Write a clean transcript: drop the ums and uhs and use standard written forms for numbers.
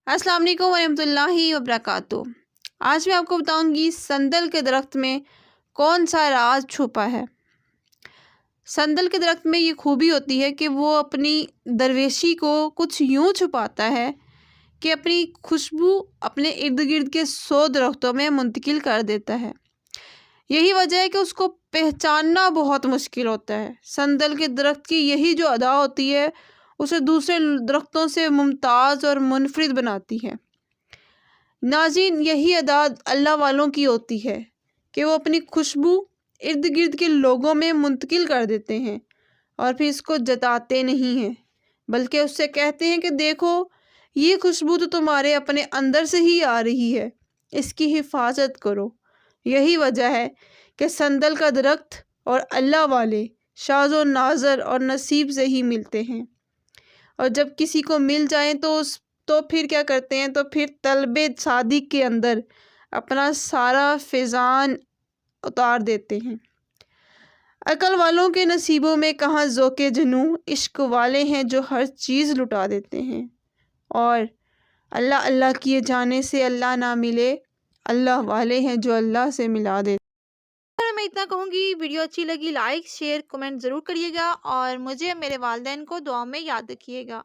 السلام علیکم ورحمۃ اللہ وبرکاتہ۔ آج میں آپ کو بتاؤں گی سندل کے درخت میں کون سا راز چھپا ہے۔ سندل کے درخت میں یہ خوبی ہوتی ہے کہ وہ اپنی درویشی کو کچھ یوں چھپاتا ہے کہ اپنی خوشبو اپنے ارد گرد کے 100 درختوں میں منتقل کر دیتا ہے۔ یہی وجہ ہے کہ اس کو پہچاننا بہت مشکل ہوتا ہے۔ سندل کے درخت کی یہی جو ادا ہوتی ہے اسے دوسرے درختوں سے ممتاز اور منفرد بناتی ہے۔ ناظرین، یہی ادا اللہ والوں کی ہوتی ہے کہ وہ اپنی خوشبو ارد گرد کے لوگوں میں منتقل کر دیتے ہیں اور پھر اس کو جتاتے نہیں ہیں، بلکہ اس سے کہتے ہیں کہ دیکھو یہ خوشبو تو تمہارے اپنے اندر سے ہی آ رہی ہے، اس کی حفاظت کرو۔ یہی وجہ ہے کہ سندل کا درخت اور اللہ والے شاذ و نادر اور نصیب سے ہی ملتے ہیں، اور جب کسی کو مل جائیں تو پھر کیا کرتے ہیں، تو پھر طلب صادق کے اندر اپنا سارا فیضان اتار دیتے ہیں۔ عقل والوں کے نصیبوں میں کہاں ذوق جنوں، عشق والے ہیں جو ہر چیز لٹا دیتے ہیں، اور اللہ اللہ کیے جانے سے اللہ نہ ملے، اللہ والے ہیں جو اللہ سے ملا دیتے ہیں۔ میں اتنا کہوں گی، ویڈیو اچھی لگی لائک شیئر کمنٹ ضرور کریے گا، اور مجھے میرے والدین کو دعا میں یاد رکھیے گا۔